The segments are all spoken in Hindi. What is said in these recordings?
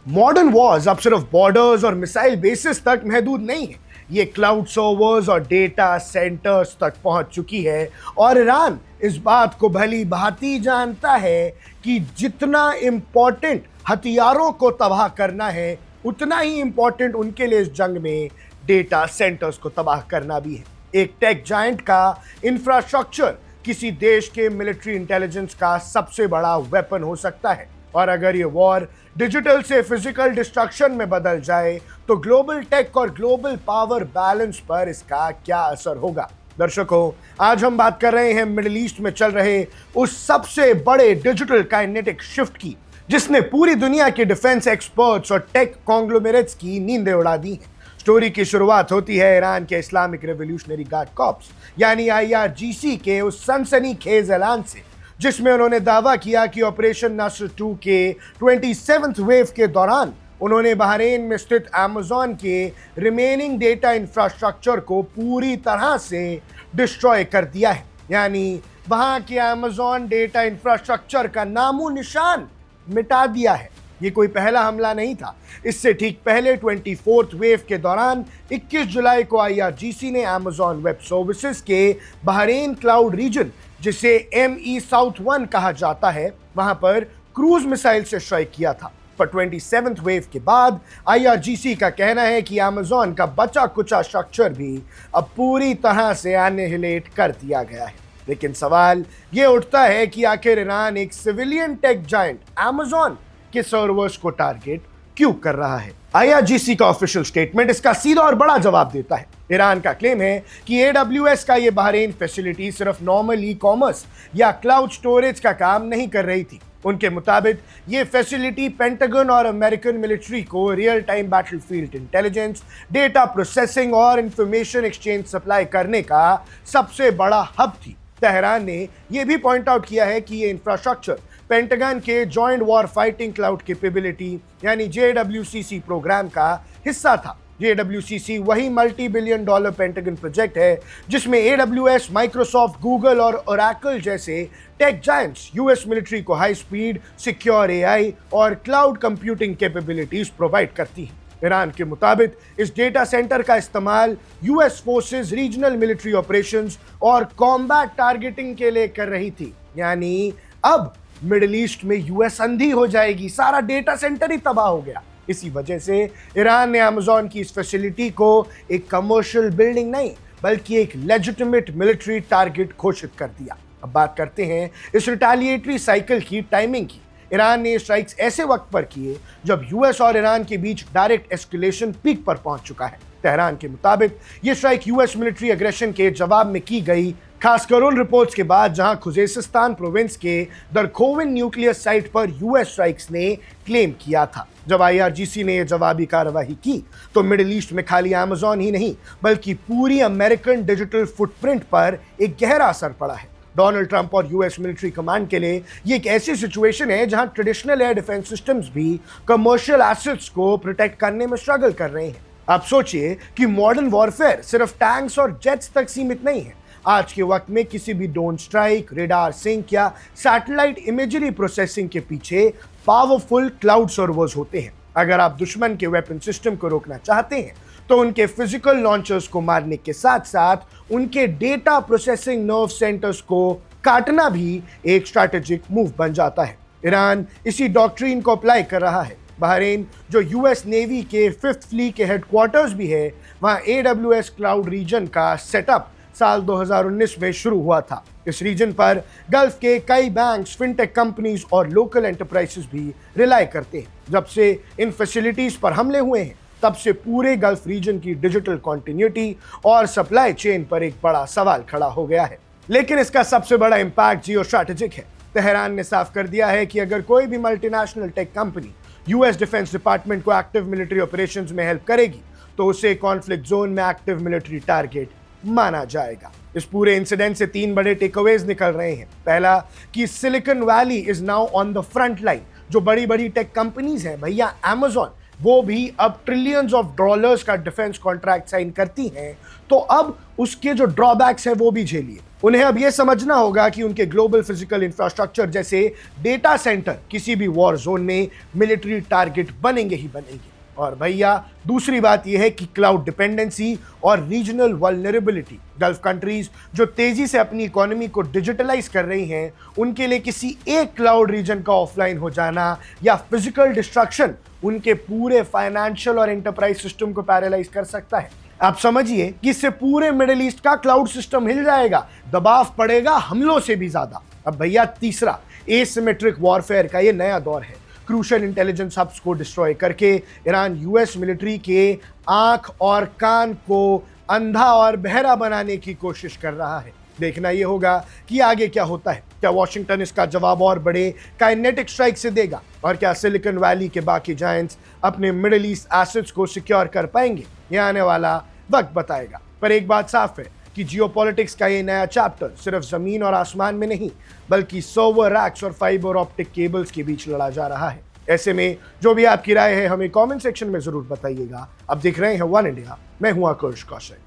मॉडर्न वॉर्स अब सिर्फ बॉर्डर्स और मिसाइल बेसिस तक महदूद नहीं है। ये क्लाउड सर्वर्स और डेटा सेंटर्स तक पहुंच चुकी है और ईरान इस बात को भली भांति जानता है कि जितना इंपॉर्टेंट हथियारों को तबाह करना है, उतना ही इंपॉर्टेंट उनके लिए इस जंग में डेटा सेंटर्स को तबाह करना भी है। एक टेक जायंट का इंफ्रास्ट्रक्चर किसी देश के मिलिट्री इंटेलिजेंस का सबसे बड़ा वेपन हो सकता है, और अगर ये वॉर डिजिटल से फिजिकल डिस्ट्रक्शन में बदल जाए तो ग्लोबल टेक और ग्लोबल पावर बैलेंस पर इसका क्या असर होगा। दर्शकों, आज हम बात कर रहे हैं मिडिल ईस्ट में चल रहे उस सबसे बड़े डिजिटल काइनेटिक शिफ्ट की, जिसने पूरी दुनिया के डिफेंस एक्सपर्ट्स और टेक कॉन्ग्लोमेरेट्स की नींदें उड़ा दी हैं। स्टोरी की शुरुआत होती है ईरान के इस्लामिक रेवोल्यूशनरी गार्ड कॉर्प्स यानी IRGC के उस सनसनीखेज ऐलान से, जिसमें उन्होंने दावा किया कि ऑपरेशन नस्र 2 के 27th वेव के दौरान उन्होंने बहरीन में स्थित अमेज़न के रिमेनिंग डेटा इंफ्रास्ट्रक्चर को पूरी तरह से डिस्ट्रॉय कर दिया है। यानी वहां के अमेज़न डेटा इंफ्रास्ट्रक्चर का नामो निशान मिटा दिया है। ये कोई पहला हमला नहीं था। इससे ठीक पहले 24th वेव के दौरान 21 जुलाई को IRGC ने अमेज़न वेब सर्विसेज के बहरीन क्लाउड रीजन, जिसे ME South 1 कहा जाता है, वहां पर क्रूज मिसाइल से स्ट्राइक किया था। पर 27th वेव के बाद IRGC का कहना है कि अमेज़न का बचा कुचा स्ट्रक्चर भी अब पूरी तरह से एनिहिलेट कर दिया गया है। लेकिन सवाल ये उठता है कि आखिर ईरान एक सिविलियन टेक जायंट अमेज़न के सर्वर्स को टारगेट क्यों कर रहा है। IRGC का ऑफिशियल स्टेटमेंट इसका सीधा और बड़ा जवाब देता है। ईरान का क्लेम है कि AWS का ये बहरीन फैसिलिटी सिर्फ नॉर्मल ई-कॉमर्स या क्लाउड स्टोरेज का काम नहीं कर रही थी। उनके मुताबिक ये फैसिलिटी पेंटागन और अमेरिकन मिलिट्री को real time battlefield intelligence, data processing और इंफॉर्मेशन एक्सचेंज सप्लाई करने का सबसे बड़ा हब थी। तेहरान ने यह भी पॉइंट आउट किया है कि ये इंफ्रास्ट्रक्चर पेंटागन के joint war fighting cloud capability यानी JWCC प्रोग्राम का हिस्सा था। JWCC वही $multi-billion पेंटागन प्रोजेक्ट है जिसमें AWS, माइक्रोसॉफ्ट, गूगल और ओरेकल जैसे टेक जायंट्स US मिलिट्री को हाई स्पीड, सिक्योर AI और क्लाउड कंप्यूटिंग कैपेबिलिटीज प्रोवाइड करती हैं। ईरान के मुताबिक इस डेटा सेंटर का इस्तेमाल US forces regional military operations और कॉम्बैट टारगेटिंग के लिए कर रही थी। यानी अब मिडिल ईस्ट में US अंधी हो जाएगी, सारा डेटा सेंटर ही तबाह हो गया। इसी वजह से ईरान ने अमेज़न की इस फैसिलिटी को एक कमर्शियल बिल्डिंग नहीं बल्कि एक लेजिटिमेट मिलिट्री टारगेट घोषित कर दिया। अब बात करते हैं इस रिटेलिएटरी साइकिल की टाइमिंग की। ईरान ने स्ट्राइक्स ऐसे वक्त पर किए जब US और ईरान के बीच डायरेक्ट एस्केलेशन पीक पर पहुंच चुका है। तेहरान के मुताबिक ये स्ट्राइक US मिलिट्री एग्रेशन के जवाब में की गई, खासकर उन रिपोर्ट्स के बाद जहां खुजेस्तान प्रोविंस के दरखोविन न्यूक्लियर साइट पर US स्ट्राइक्स ने क्लेम किया था। जब IRGC ने यह जवाबी कार्रवाई की तो मिडिल ईस्ट में खाली अमेज़न ही नहीं बल्कि पूरी अमेरिकन डिजिटल फुटप्रिंट पर एक गहरा असर पड़ा है। डोनाल्ड ट्रंप और US मिलिट्री कमांड के लिए ये एक ऐसी सिचुएशन है जहां ट्रेडिशनल एयर डिफेंस सिस्टम्स भी कमर्शियल एसेट्स को प्रोटेक्ट करने में स्ट्रगल कर रहे हैं। आप सोचिए कि मॉडर्न वॉरफेयर सिर्फ टैंक्स और जेट्स तक सीमित नहीं है। आज के वक्त में किसी भी ड्रोन स्ट्राइक, रेडार सिंक या सैटेलाइट इमेजरी प्रोसेसिंग के पीछे पावरफुल क्लाउड सर्वर्स होते हैं। अगर आप दुश्मन के वेपन सिस्टम को रोकना चाहते हैं तो उनके फिजिकल लॉन्चर्स को मारने के साथ साथ उनके डेटा प्रोसेसिंग नर्व सेंटर्स को काटना भी एक स्ट्रैटेजिक मूव बन जाता है। ईरान इसी डॉक्ट्रिन को अप्लाई कर रहा है। बहरीन, जो US नेवी के 5th फ्लीट के हेडक्वार्टर्स भी है, वहां AWS क्लाउड रीजन का सेटअप साल 2019 में शुरू हुआ था। इस रीजन पर गल्फ के कई बैंक्स, फिनटेक कंपनीज और लोकल एंटरप्राइजेस भी रिलाई करते हैं। जब से इन फैसिलिटीज पर हमले हुए हैं तब से पूरे गल्फ रीजन की डिजिटल कॉन्टिन्यूटी और सप्लाई चेन पर एक बड़ा सवाल खड़ा हो गया है। लेकिन इसका सबसे बड़ा इंपैक्ट जियो स्ट्रैटेजिक है। तेहरान ने साफ कर दिया है कि अगर कोई भी multinational tech company US defence department को एक्टिव मिलिट्री ऑपरेशंस में हेल्प करेगी तो उसे कॉन्फ्लिक्ट जोन में एक्टिव मिलिट्री टारगेट माना जाएगा। इस पूरे इंसिडेंट से 3 बड़े टेकअवेज निकल रहे हैं। पहला कि silicon valley is now on the front line. जो बड़ी बड़ी टेक कंपनीज हैं भैया, अमेज़न वो भी अब ट्रिलियंस ऑफ डॉलर्स का डिफेंस कॉन्ट्रैक्ट साइन करती हैं, तो अब उसके जो ड्रॉबैक्स हैं वो भी झेलिए। उन्हें अब यह समझना होगा कि उनके ग्लोबल फिजिकल इंफ्रास्ट्रक्चर जैसे डेटा सेंटर किसी भी वॉर जोन में मिलिट्री टारगेट बनेंगे ही बनेंगे। और भैया दूसरी बात यह है कि क्लाउड डिपेंडेंसी और रीजनल वल्नरेबिलिटी, गल्फ कंट्रीज जो तेजी से अपनी इकोनॉमी को डिजिटलाइज कर रही हैं, उनके लिए किसी एक क्लाउड रीजन का ऑफलाइन हो जाना या फिजिकल डिस्ट्रक्शन उनके पूरे फाइनेंशियल और एंटरप्राइज सिस्टम को पैरालाइज कर सकता है। आप समझिए कि इससे पूरे मिडिल ईस्ट का क्लाउड सिस्टम हिल जाएगा, दबाव पड़ेगा हमलों से भी ज्यादा। अब भैया तीसरा, एसिमेट्रिक वॉरफेयर का ये नया दौर है। क्रूशियल इंटेलिजेंस हब्स को डिस्ट्रॉय करके ईरान यूएस मिलिट्री के आंख और कान को अंधा और बहरा बनाने की कोशिश कर रहा है। देखना यह होगा कि आगे क्या होता है। क्या वॉशिंगटन इसका जवाब और बड़े काइनेटिक स्ट्राइक से देगा, और क्या सिलिकॉन वैली के बाकी जायंट्स अपने मिडिल ईस्ट एसेट्स को सिक्योर कर पाएंगे? यह आने वाला वक्त बताएगा। पर एक बात साफ है कि जियोपॉलिटिक्स का ये नया चैप्टर सिर्फ जमीन और आसमान में नहीं, बल्कि सर्वर रैक्स और फाइबर ऑप्टिक केबल्स के बीच लड़ा जा रहा है। ऐसे में जो भी आपकी राय है हमें कमेंट सेक्शन में जरूर बताइएगा। अब देख रहे हैं वन इंडिया, मैं हूं आकर्ष Kaushik.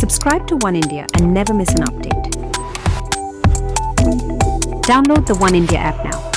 Subscribe to One India and never miss an update. Download the One India app now.